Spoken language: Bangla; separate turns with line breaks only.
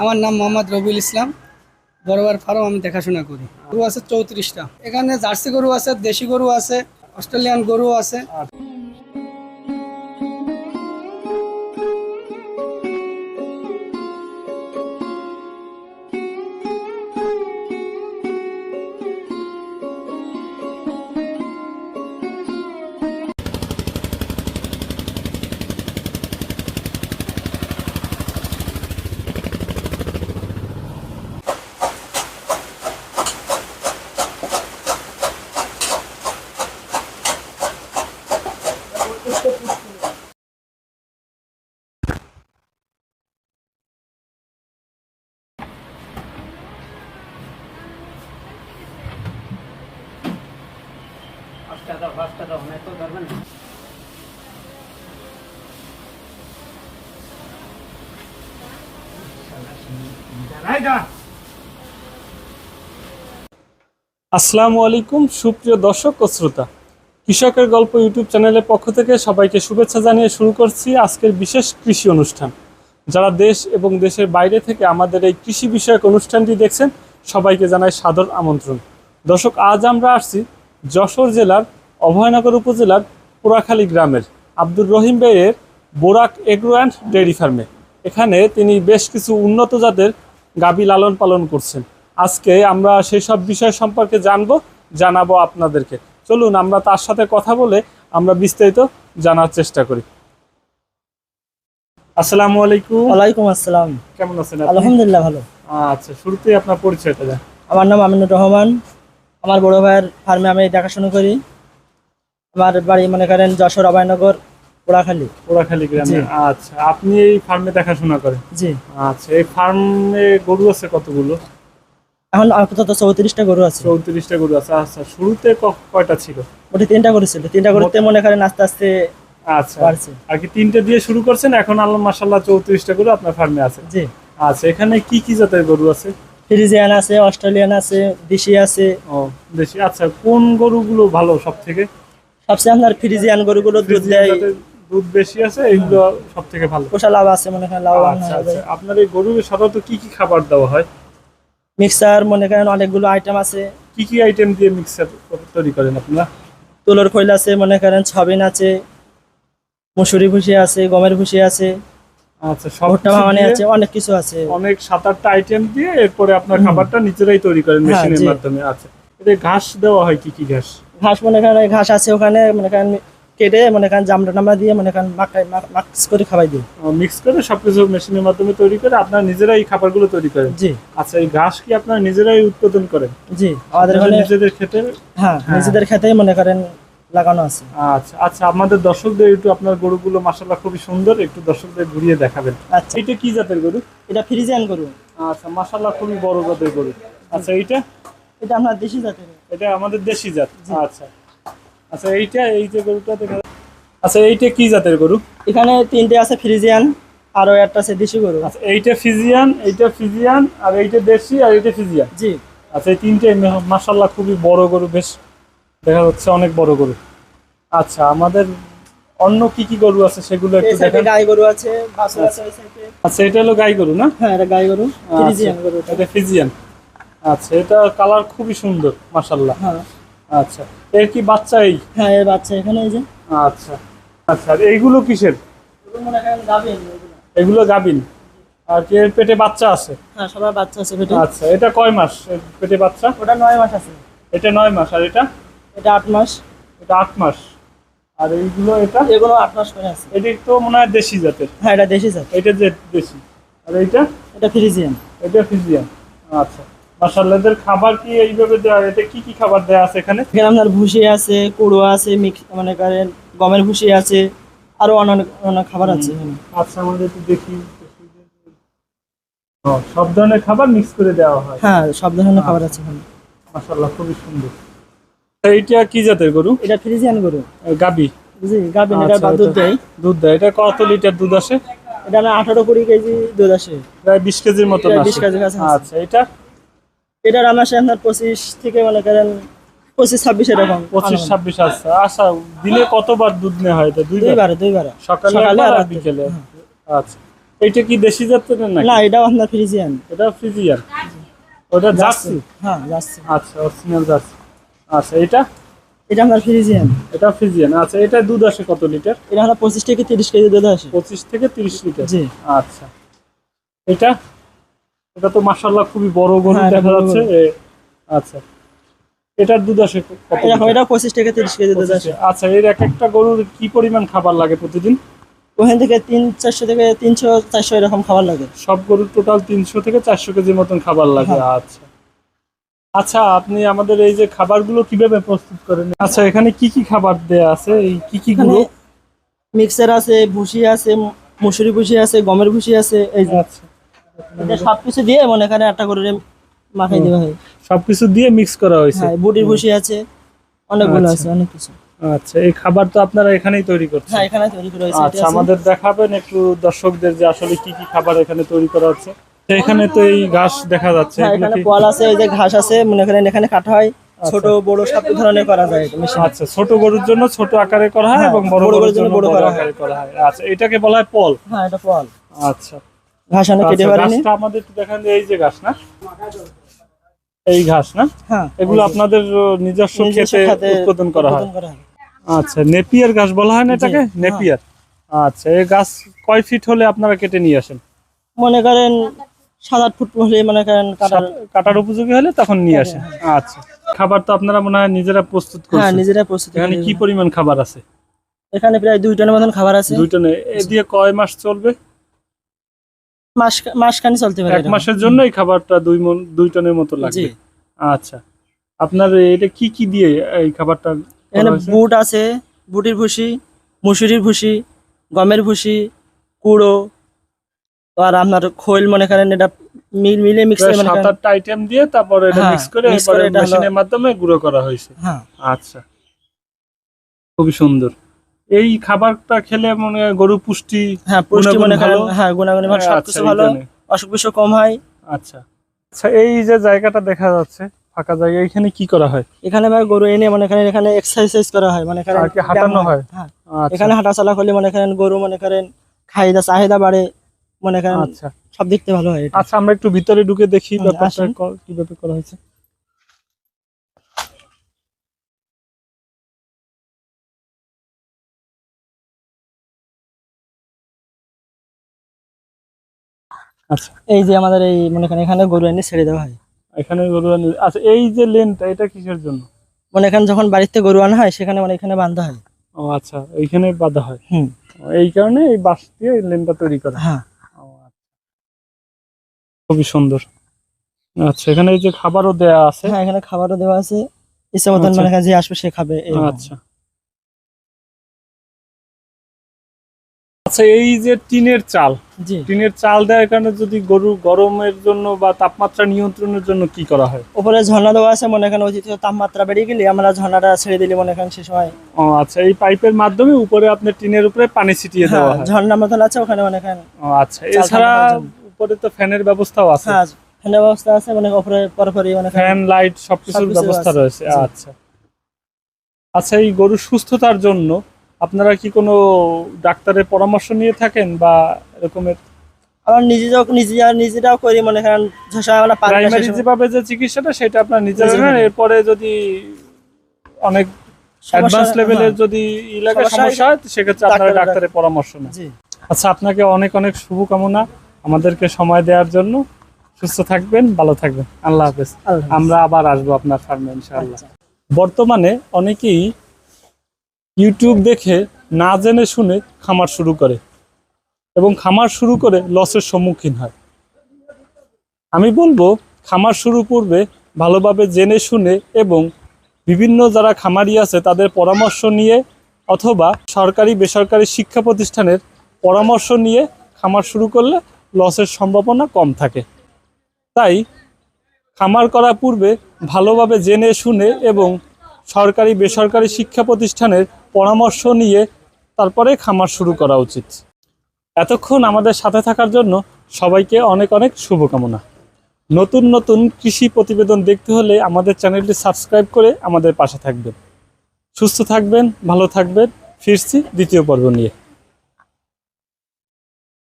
আমার নাম মোহাম্মদ রবিউল ইসলাম। বড়বার ফার্ম আমি দেখাশোনা করি। গরু আছে 34টা। এখানে জার্সি গরু আছে, দেশি গরু আছে, অস্ট্রেলিয়ান গরু আছে।
আসসালামু আলাইকুম সুপ্রিয় দর্শক ও শ্রোতা, কৃষকের গল্প ইউটিউব চ্যানেলের পক্ষ থেকে সবাইকে শুভেচ্ছা জানিয়ে শুরু করছি আজকের বিশেষ কৃষি অনুষ্ঠান। যারা দেশ এবং দেশের বাইরে থেকে আমাদের এই কৃষি বিষয়ক অনুষ্ঠানটি দেখছেন সবাইকে জানাই সাদর আমন্ত্রণ। দর্শক, আজ আমরা আসছি যশোর জেলার অভয়নগর উপজেলার পোড়াখালী গ্রামের আব্দুর রহিম ভাইয়ের বোরাক এগ্রো অ্যান্ড ডেয়ারি ফার্মে। এখানে তিনি বেশ কিছু উন্নত জাতের গাভী লালন পালন করছেন। আজকে আমরা সেই সব বিষয় সম্পর্কে জানাবো আপনাদেরকে। চলুন আমরা তার সাথে কথা বলে আমরা বিস্তারিত জানার চেষ্টা করি। আসসালামু আলাইকুম।
ওয়ালাইকুম আসসালাম।
কেমন আছেন?
আলহামদুলিল্লাহ ভালো।
আচ্ছা, শুরুতেই আপনার পরিচয়টা দেন।
আমার নাম আমিনুর রহমান। আমার বড় ভাইয়ের ফার্মে আমি দেখাশোনা করি। আমার বাড়ি মনে করেন যশোর অভয়নগর
পোড়াখালী গ্রামে। আচ্ছা, আপনি এই ফার্মে দেখাশোনা করেন?
জি।
আচ্ছা, এই ফার্মে গরু আছে কতগুলো?
এখন আপাতত 34টা গরু আছে।
34টা গরু আছে। আচ্ছা, শুরুতে কয়টা ছিল?
ওটি 3টা গরু ছিল। 3টা গরুতে মনে করেন আস্তে আস্তে
আচ্ছা আর কি 3টে দিয়ে শুরু করছেন, এখন আল্লাহ মাশাআল্লাহ 34টা গরু আপনার ফার্মে আছে।
জি।
আচ্ছা, এখানে কি কি জাতের গরু আছে?
ফ্রিজিয়ান আছে, অস্ট্রেলিয়ান আছে, দেশি আছে।
ও, দেশি। আচ্ছা, কোন গরুগুলো ভালো সবথেকে?
সবচেয়ে আপনার ফ্রিজিয়ান গরুগুলো দুধ দেয়,
দুধ বেশি আছে, এইগুলো সবথেকে ভালো।
পোষা লাভ আছে মনে করেন লাভ।
আচ্ছা, আপনার এই গরুর সাধারণত কি কি খাবার দেওয়া হয়?
মিক্সার মনে করেন অনেকগুলো আইটেম আছে।
কি কি আইটেম দিয়ে মিক্সার তৈরি করেন আপনারা?
তুলোর খৈল আছে মনে করেন, সবিন আছে, মসুরি ভুসি আছে, গমের ভুসি আছে।
আচ্ছা,
ভুট্টা ভাঙানি আছে, অনেক কিছু আছে।
অনেক 7-8টা আইটেম দিয়ে এরপরে আপনার খাবারটা নিজেরাই তৈরি করেন মেশিনের মাধ্যমে। আচ্ছা, এতে ঘাস দেওয়া হয় কি কি ঘাস?
ঘাস মনে করেন ঘাস আছে ওখানে মনে করেন কেটে মনে করেন জামড়া টামড়া দিয়ে মনে করেন মিক্স করে খাওয়াই দিই।
মিক্স করে সবকিছু মেশিনের মাধ্যমে তৈরি করে আপনারা নিজেরাই এই খাবারগুলো তৈরি করেন?
জি।
আচ্ছা, এই ঘাস কি আপনারা নিজেরাই উৎপাদন করেন?
জি, আমাদের এখানে
নিজেদের খেতে।
হ্যাঁ, নিজেদের খেতেই মনে করেন লাগানো আছে।
আচ্ছা আচ্ছা, আমাদের দর্শকদের একটু আপনার গরুগুলো মাশাআল্লাহ খুবই সুন্দর, একটু দর্শকদের ঘুরিয়ে দেখাবেন।
আচ্ছা,
এটা কি জাতের গরু?
এটা ফ্রিজিয়ান গরু।
আচ্ছা, মাশাআল্লাহ খুবই বড় জাতের গরু। আচ্ছা,
এটা আপনার দেশি জাতের।
এটা আমাদের দেশি জাত। আচ্ছা আচ্ছা, এই যে গরুটা দেখা। আচ্ছা, এইটা কি জাতের গরু?
এখানে 3টে আছে ফ্রিজিয়ান, আর একটা আছে দেশি গরু।
আচ্ছা, এইটা ফিজিয়ান, আর এইটা দেশি, আর এইটা ফিজিয়ান।
জি।
আচ্ছা, এই 3টে মাশাআল্লাহ খুবই বড় গরু, বেশ দেখা যাচ্ছে অনেক বড় গরু। আচ্ছা, আমাদের অন্য কি কি গরু আছে সেগুলো একটু দেখেন।
গাই গরু আছে, বাছুর আছে ওই সাইডে।
আচ্ছা, এটা হলো গাই গরু না?
হ্যাঁ, এটা গাই গরু, ফ্রিজিয়ান গরু।
এটা ফিজিয়ান। আচ্ছা, এটা কালার খুবই সুন্দর মাশাআল্লাহ।
হ্যাঁ।
আচ্ছা, এর কি বাচ্চা?
হ্যাঁ, এর বাচ্চা এখানে এই যে।
আচ্ছা আচ্ছা, আর এইগুলো কিসের?
এগুলো মনে করেন গাভীন।
এগুলো গাভীন। আর কি এর পেটে বাচ্চা আছে?
হ্যাঁ, সবার বাচ্চা আছে পেটে।
আচ্ছা, এটা কয় মাস এর পেটে বাচ্চা?
ওটা 9 মাস আছে।
এটা 9 মাস। আর এটা?
এটা 8 মাস।
এটা 8 মাস। আর এইগুলো
এগুলো 8 মাস করে আছে।
এটা তো মনে হয় দেশি জাতের।
হ্যাঁ, এটা দেশি জাত।
এটা যে দেশি। আর
এটা ফ্রিজিয়ান।
এটা ফিজিয়ান। আচ্ছা, মাশাআল্লাহ। এদের খাবার কি এইভাবে দেওয়া? এটা কি কি খাবার দেওয়া আছে এখানে?
এখানে আপনার ভুসি আছে, কুড়ো আছে, মিক্স মনে করেন গমের ভুসি আছে, আরো অনেক অনেক খাবার আছে এখানে।
আচ্ছা, আমাদের একটু দেখি। সব ধরনের খাবার মিক্স করে দেওয়া হয়?
হ্যাঁ, সব ধরনের খাবার আছে এখানে।
মাশাআল্লাহ, খুবই সুন্দর। এইটা কি জাতের গরু?
এটা ফ্রিজিয়ান গরু।
গাবি?
জি, গাবি। এটা
আচ্ছা,
দুধ দেয়।
দুধ দেয়। এটা কত লিটার দুধ আসে?
এটা না 18-20 কেজি দুধ আসে।
প্রায় 20 কেজির মতো আসে।
20 কেজির কাছে।
আচ্ছা, এটা
রান আসে আপনার 25 থেকে মনে করেন 25-26 এরকম।
25-26 আছে। আচ্ছা, দিনে কতবার দুধ নেওয়া হয়? এটা দুইবার।
দুইবার।
সকালে আর বিকেলে। আচ্ছা, এইটা কি দেশি জাতের নাকি?
না, এটাও আপনার ফ্রিজিয়ান।
এটা ফ্রিজিয়ান, ওটা জার্সি।
হ্যাঁ, জার্সি।
আচ্ছা, অরিজিনাল জার্সি। আচ্ছা, এটা
এটা আপনার ফ্রিজিয়ান।
এটা ফ্রিজিয়ান। আচ্ছা, এটা দুধ আসে কত লিটার?
এটা হলো 25 থেকে 30 কেজি দুধ আসে।
25 থেকে 30 লিটার।
জি।
আচ্ছা, এটা এটা তো মাশাআল্লাহ খুবই বড় গরু
হ্যাঁ, এটা
দেখা
বড়
যাচ্ছে। আচ্ছা, এটার দুধ আসে কত
এরকম,
লিটার?
এটা 25 থেকে 30 কেজি দুধ আসে।
আচ্ছা, এর এক একটা গরুর কি পরিমাণ খাবার লাগে প্রতিদিন?
ওখান থেকে 300-400 থেকে 300-400 এরকম খাবার লাগে।
সব গরুর টোটাল 300 থেকে 400 কেজির মতন খাবার লাগে।
হ্যাঁ।
আচ্ছা আচ্ছা, আপনি আমাদের এই যে খাবারগুলো কিভাবে প্রস্তুত করেন? আচ্ছা, এখানে কি কি খাবার দেয়া আছে? এই কি কি
এখানে
গুলো?
মিক্সার আছে, ভুসি আছে, মুসুরি ভুসি আছে, গমের ভুসি আছে। এই যে
আচ্ছা,
এটা সবকিছু দিয়ে মনে করেন একটা করে মাখাই দেওয়া হয়।
সবকিছু দিয়ে মিক্স করা হয়েছে।
হ্যাঁ, বুটির ভুসি আছে, অনেকগুলো
আচ্ছা।
আছে, অনেক কিছু।
আচ্ছা, এই খাবার তো আপনারা এখানেই তৈরি করছেন?
হ্যাঁ, এখানে তৈরি করা হয়েছে।
আচ্ছা, আমাদের দেখাবেন একটু দর্শকদের যে আসলে কি কি খাবার এখানে তৈরি করা হচ্ছে? এখানে তো এই ঘাস দেখা যাচ্ছে,
হ্যাঁ,
এগুলো
এখানে
কি?
পোয়াল আছে, এই যে ঘাস আছে, মনে করেন এখানে কাটা হয়। ছোট বড় সব ধরনের করা যায় এটা মেশিনে।
আচ্ছা, ছোট গরুর জন্য ছোট আকারে করা হয়
হ্যাঁ,
এবং বড়
বড়
গরুর
গরুর জন্য
জন্য
বড়
বড়
করা
আকারে করা হয়। আচ্ছা, এটাকে বলা হয় পল।
হ্যাঁ, এটা পোয়াল।
আচ্ছা
ঘাস অনেক কেটে
আচ্ছা,
পারিনি।
ঘাসটা আমাদের একটু দেখান যে এই যে ঘাস না, এই ঘাস না,
হ্যাঁ,
এগুলো আপনাদের নিজস্ব
নিজস্ব
ক্ষেতে
খাতে
উৎপাদন করা হয়?
উৎপাদন করা হয়।
আচ্ছা, নেপিয়ার ঘাস বলা হয় না এটাকে?
জি, হ্যাঁ।
নেপিয়ার। আচ্ছা, এই গাছ কয় ফিট হলে আপনারা কেটে নিয়ে আসেন?
মনে করেন 7-8 ফুট হলে মনে করেন কাটার।
কাটার উপযোগী হলে তখন নিয়ে আসেন। আচ্ছা, খাবার তো আপনারা মনে হয় নিজেরা প্রস্তুত
হ্যাঁ,
করছেন?
নিজেরা প্রস্তুত
এখানে
করি।
কি পরিমাণ খাবার আছে?
এখানে প্রায় 2 টনের মতন খাবার আছে।
2 টনে। এ দিয়ে কয় মাস চলবে?
মাসখানি চলতে পারে
এক
এরকম।
মাসের জন্য এই খাবারটা 2 টনের মতো
জি।
লাগবে। আচ্ছা, আপনার এটা কি কি দিয়ে এই খাবারটা করা
এখানে
হয়েছে?
বুট আছে, বুটির ভুসি, মুসুরির ভুসি, গমের ভুসি, কুড়ো, আর আপনার খৈল মনে করেন এটা মিলে মিক্স
প্রায়
মনে করেন।
7-8 আইটেম দিয়ে তারপরে এটা
হ্যাঁ,
মিক্স করে
mix
এরপরে
করে এটা হলো-
মেশিনের মাধ্যমে গুঁড়ো করা হয়েছে।
হ্যাঁ,
আচ্ছা, খুবই সুন্দর। এই খাবারটা খেলে মনে হয় গরু পুষ্টি
হ্যাঁ, পুষ্টি
গুণাগুণ
মনে করেন।
ভালো।
হ্যাঁ, গুণাগুণ ভালো,
আচ্ছা,
সবকিছু ভালো,
এইখানে।
অসুখ বিসুখ কম হয়।
আচ্ছা আচ্ছা, এই যে জায়গাটা দেখা যাচ্ছে ফাঁকা জায়গা, এখানে কি করা হয়?
এখানে ভাই গরু এনে মনে করেন এখানে এক্সারসাইজ করা হয়, মনে করেন
আর কি হাঁটানো
ব্যায়াম
হয়?
হ্যাঁ,
আচ্ছা
এখানে হাঁটাচলা করলে মনে করেন গরু মনে করেন খাইদা চাহিদা বাড়ে, মনে করেন
আচ্ছা
সব দেখতে ভালো হয় এটা।
আচ্ছা, আমরা একটু ভিতরে ঢুকে দেখি
হুম,
ব্যাপারটা
আসুন।
কিভাবে করা হয়েছে। আচ্ছা,
এই যে আমাদের এই মনে করেন এখানে গরু এনে ছেড়ে দেওয়া হয়।
এখানে গরু আচ্ছা, এই যে লেনটা এটা কিসের জন্য?
মনে করেন যখন বাড়িতে গরু আনা হয় সেখানে মানে এখানে বাঁধা হয়।
ও আচ্ছা, এইখানে বাঁধা হয়।
হুম,
ও, এই কারণে এই বাঁশ দিয়ে এই লেনটা তৈরি করা।
হ্যাঁ।
ও আচ্ছা, খুবই সুন্দর। আচ্ছা, এখানে এই যে খাবারও দেয়া আছে।
হ্যাঁ, এখানে খাবারও দেওয়া আছে, ইচ্ছা মতন
আচ্ছা।
মানে যে আসবে সে খাবে এরকম।
আচ্ছা আচ্ছা, এই যে টিনের চাল,
জি,
টিনের চাল দেওয়ার কারণে যদি গরু গরমের জন্য বা তাপমাত্রা নিয়ন্ত্রণের জন্য কি করা হয়?
উপরে ঝর্ণা দেওয়া আছে, মনে করেন অতিরিক্ত তাপমাত্রা বেড়ে গেলে আমরা ঝর্ণাটা ছেড়ে দিলে মনে করেন সে সময়।
ও আচ্ছা, এই পাইপের মাধ্যমে উপরে আপনার টিনের উপরে পানি ছিটিয়ে দেওয়া
হ্যাঁ,
হয়।
ঝর্ণা মতন আছে ওখানে মনে করেন।
ও আচ্ছা, এছাড়া উপরে তো ফ্যানের ব্যবস্থাও আছে?
হ্যাঁ, ফ্যানের ব্যবস্থা আছে, মানে উপরে পরপরই মানে
ফ্যান লাইট সবকিছুর
সবকিছু
ব্যবস্থা
আছে।
রয়েছে।
জি।
আচ্ছা আচ্ছা, এই গরুর সুস্থতার জন্য আপনারা কি কোনো ডাক্তারের পরামর্শ নিয়ে থাকেন বা এরকমের?
আমার নিজেরাও করি, মনে করেন যে সময় আমরা পারি না সে
প্রাইমারি
সময়
যেভাবে যে চিকিৎসাটা সেটা আপনার নিজেরা
নিজেরা
নেন,
করি।
এরপরে যদি অনেক অ্যাডভান্স লেভেলের
হ্যাঁ।
যদি লাগে
সমস্যা
সমস্যা হয় সেক্ষেত্রে আপনারা
ডাক্তারের
ডাক্তারের পরামর্শ নেন।
জি।
আচ্ছা, আপনাকে অনেক অনেক শুভকামনা আমাদেরকে সময় দেওয়ার জন্য। সুস্থ থাকবেন, ভালো থাকবেন। আল্লাহ হাফেজ।
আল্লাহ হাফেজ।
আমরা আবার আসবো আপনার ফার্মে ইনশাআল্লাহ।
আচ্ছা।
বর্তমানে অনেকেই ইউটিউব দেখে না জেনে শুনে খামার শুরু করে এবং খামার শুরু করে লসের সম্মুখীন হয়। আমি বলবো খামার শুরু পূর্বে ভালোভাবে জেনে শুনে এবং বিভিন্ন যারা খামারি আছে তাদের পরামর্শ নিয়ে অথবা সরকারি বেসরকারি শিক্ষা প্রতিষ্ঠানের পরামর্শ নিয়ে খামার শুরু করলে লসের সম্ভাবনা কম থাকে। তাই খামার করার পূর্বে ভালোভাবে জেনে শুনে এবং সরকারি বেসরকারি শিক্ষা প্রতিষ্ঠানের পরামর্শ নিয়ে তারপরে খামার শুরু করা উচিত। এতক্ষণ আমাদের সাথে থাকার জন্য সবাইকে অনেক অনেক শুভকামনা। নতুন নতুন কৃষি প্রতিবেদন দেখতে হলে আমাদের চ্যানেলটি সাবস্ক্রাইব করে আমাদের পাশে থাকবেন। সুস্থ থাকবেন, ভালো থাকবেন। ফিরছি দ্বিতীয় পর্ব নিয়ে।